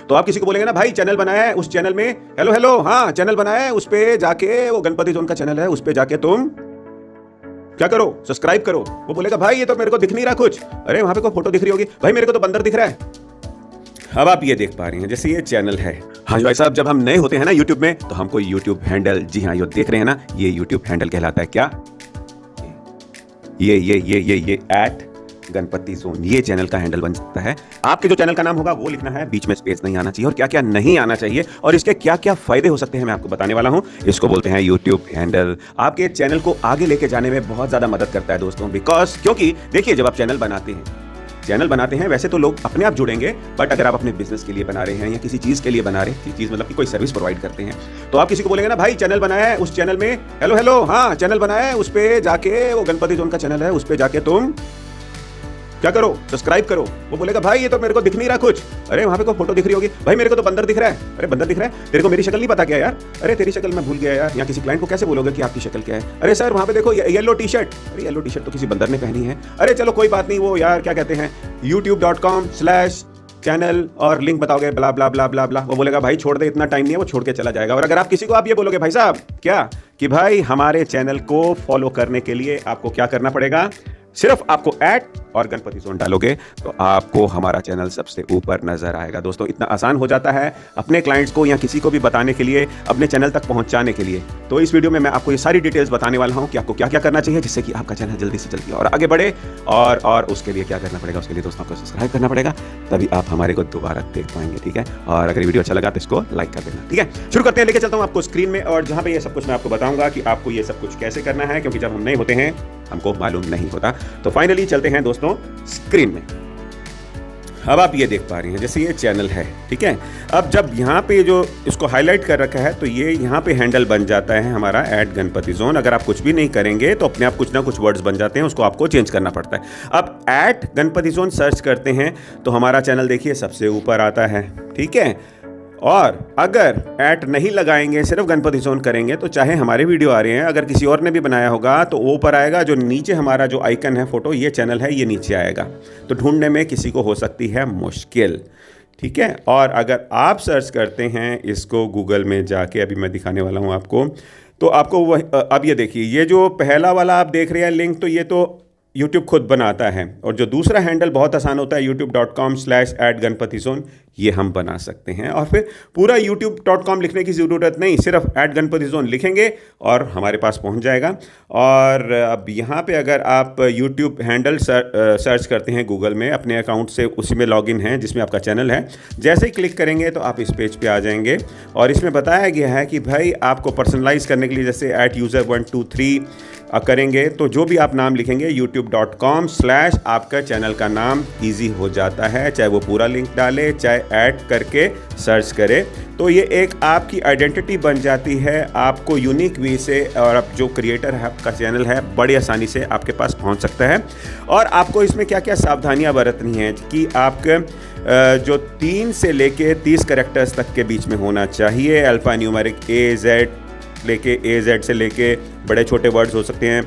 तो आप किसी को बोलेंगे ना भाई चैनल बनाया है, उस चैनल में हेलो हेलो हाँ चैनल बनाया है, उस पे जाके वो गणपति जोन का चैनल है, उस पे जाके तुम क्या करो, सब्सक्राइब करो। वो बोलेगा भाई ये तो मेरे को दिख नहीं रहा कुछ, अरे वहां पे कोई फोटो दिख रही होगी, भाई मेरे को तो बंदर दिख रहा है। अब आप ये देख पा रही हैं जैसे ये चैनल है। हाँ भाई साहब, जब हम नए होते हैं ना यूट्यूब में तो हमको यूट्यूब हैंडल, जी हाँ ये देख रहे हैं ना, ये यूट्यूब हैंडल कहलाता है क्या, ये एट गणपति जोन, ये चैनल का हैंडल बन सकता है। आपके जो चैनल का नाम होगा वो लिखना है, बीच में स्पेस नहीं आना चाहिए, और क्या क्या नहीं आना चाहिए और इसके क्या क्या फायदे हो सकते हैं मैं आपको बताने वाला हूं। इसको बोलते हैं यूट्यूब हैंडल। आपके चैनल को आगे लेके जाने में बहुत ज्यादा मदद करता है दोस्तों, बिकॉज क्योंकि देखिए जब आप चैनल बनाते हैं वैसे तो लोग अपने आप जुड़ेंगे, बट अगर आप अपने बिजनेस के लिए बना रहे हैं या किसी चीज के लिए बना रहे हैं, चीज मतलब कि कोई सर्विस प्रोवाइड करते हैं, तो आप किसी को बोलेंगे ना भाई चैनल बनाया है, उस चैनल में हेलो हेलो हाँ चैनल बनाया है, उस पे जाके वो गणपति जोन का चैनल है, उस पे जाके तुम क्या करो, सब्सक्राइब करो। वो बोलेगा भाई ये तो मेरे को दिख नहीं रहा कुछ, अरे वहां पे कोई फोटो दिख रही होगी, भाई मेरे को तो बंदर दिख रहा है, अरे बंदर दिख रहा है, तेरे को मेरी शक्ल नहीं पता क्या यार, अरे तेरी शक्ल मैं भूल गया यार। या किसी क्लाइंट को कैसे बोलोगे कि आपकी शक्ल क्या है, अरे सर वहां पे देखो येलो टी शर्ट, अरे येलो टी शर्ट तो किसी बंदर ने पहनी है, अरे चलो कोई बात नहीं, वो यार क्या कहते हैं youtube.com/चैनल और लिंक बताओगे ब्ला ब्ला ब्ला ब्ला ब्ला। वो बोलेगा भाई छोड़ दे, इतना टाइम नहीं है, वो छोड़ के चला जाएगा। और अगर आप किसी को आप ये बोलोगे भाई साहब क्या कि भाई हमारे चैनल को फॉलो करने के लिए आपको क्या करना पड़ेगा, सिर्फ आपको ऐड और गणपति जोन डालोगे तो आपको हमारा चैनल सबसे ऊपर नजर आएगा। दोस्तों इतना आसान हो जाता है अपने क्लाइंट्स को या किसी को भी बताने के लिए, अपने चैनल तक पहुंचाने के लिए। तो इस वीडियो में मैं आपको ये सारी डिटेल्स बताने वाला हूं कि आपको क्या क्या करना चाहिए जिससे कि आपका चैनल जल्दी से जल्दी और आगे बढ़े। और उसके लिए क्या करना पड़ेगा, उसके लिए दोस्तों आपको सब्सक्राइब करना पड़ेगा, तभी आप हमारे को दोबारा देख पाएंगे, ठीक है। और अगर वीडियो अच्छा लगा तो इसको लाइक कर देना, ठीक है। शुरू करते हैं, लेके चलता हूं आपको स्क्रीन में, और जहां पे ये सब कुछ मैं आपको बताऊंगा कि आपको ये सब कुछ कैसे करना है, क्योंकि जब हम नए होते हैं हमको मालूम नहीं होता। तो फाइनली चलते हैं दोस्तों स्क्रीन में। अब आप ये देख पा रही हैं जैसे ये चैनल है, ठीक है। अब जब यहाँ पे जो इसको हाईलाइट कर रखा है तो ये यहाँ पे हैंडल बन जाता है हमारा ऐड गणपति जोन। अगर आप कुछ भी नहीं करेंगे तो अपने आप कुछ ना कुछ वर्ड्स बन जाते हैं, उसको आपको चेंज करना पड़ता है। अब ऐड गणपति जोन सर्च करते हैं तो हमारा चैनल देखिए सबसे ऊपर आता है, ठीक है। और अगर ऐड नहीं लगाएंगे, सिर्फ गणपति जोन करेंगे, तो चाहे हमारे वीडियो आ रहे हैं, अगर किसी और ने भी बनाया होगा तो वो ऊपर आएगा, जो नीचे हमारा जो आइकन है फोटो, ये चैनल है, ये नीचे आएगा। तो ढूंढने में किसी को हो सकती है मुश्किल, ठीक है। और अगर आप सर्च करते हैं इसको गूगल में जाके, अभी मैं दिखाने वाला हूँ आपको, तो आपको अब ये देखिए, ये जो पहला वाला आप देख रहे हैं लिंक, तो ये तो YouTube खुद बनाता है, और जो दूसरा हैंडल बहुत आसान होता है youtube.com/@ganpatizone, ये हम बना सकते हैं। और फिर पूरा youtube.com लिखने की ज़रूरत नहीं, सिर्फ @ganpatizone लिखेंगे और हमारे पास पहुंच जाएगा। और अब यहाँ पे अगर आप YouTube हैंडल सर्च करते हैं गूगल में, अपने अकाउंट से उसी में लॉगिन है जिसमें आपका चैनल है, जैसे ही क्लिक करेंगे तो आप इस पेज पे आ जाएंगे। और इसमें बताया गया है कि भाई आपको पर्सनलाइज करने के लिए जैसे @user123 करेंगे तो जो भी आप नाम लिखेंगे youtube.com/ आपका चैनल का नाम इजी हो जाता है, चाहे वो पूरा लिंक डाले चाहे ऐड करके सर्च करे, तो ये एक आपकी आइडेंटिटी बन जाती है, आपको यूनिक वे से, और अब जो क्रिएटर है आपका चैनल है बड़ी आसानी से आपके पास पहुंच सकता है। और आपको इसमें क्या क्या सावधानियां बरतनी हैं कि आपके जो 3 से लेके 30 कैरेक्टर्स तक के बीच में होना चाहिए। अल्फा न्यूमेरिक AZ लेके AZ से लेके बड़े छोटे वर्ड्स हो सकते हैं,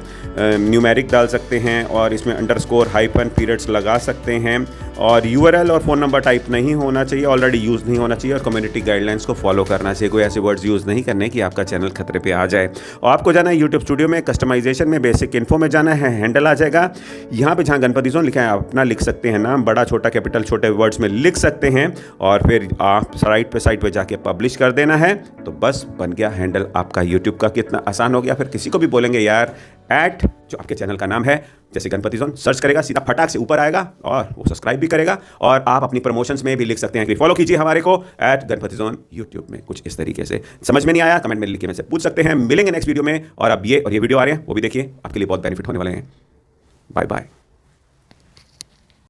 न्यूमेरिक डाल सकते हैं, और इसमें अंडरस्कोर हाइफन पीरियड्स लगा सकते हैं। और URL और फ़ोन नंबर टाइप नहीं होना चाहिए, ऑलरेडी यूज़ नहीं होना चाहिए, और कम्युनिटी गाइडलाइंस को फॉलो करना चाहिए। कोई ऐसे वर्ड्स यूज़ नहीं करने कि आपका चैनल खतरे पे आ जाए। और आपको जाना है यूट्यूब स्टूडियो में, कस्टमाइजेशन में, बेसिक इन्फो में जाना है, हैंडल आ जाएगा। यहाँ पे जहाँ गणपति जोन लिखा है आप अपना लिख सकते हैं नाम, बड़ा छोटा कैपिटल छोटे वर्ड्स में लिख सकते हैं, और फिर आप साइट पे जाके पब्लिश कर देना है, तो बस बन गया हैंडल आपका यूट्यूब का। कितना आसान हो गया। फिर किसी को भी बोलेंगे यार ऐड जो आपके चैनल का नाम है जैसे गणपति जोन सर्च करेगा, सीधा फटाक से ऊपर आएगा और वो सब्सक्राइब भी करेगा। और आप अपनी प्रमोशंस में भी लिख सकते हैं कि फॉलो कीजिए हमारे को @गणपति जोन यूट्यूब में। कुछ इस तरीके से समझ में नहीं आया कमेंट में लिख के मुझसे पूछ सकते हैं। मिलेंगे नेक्स्ट वीडियो में। और अब ये वीडियो आ रहे हैं वो भी देखिए, आपके लिए बहुत बेनिफिट होने वाले हैं। Bye bye.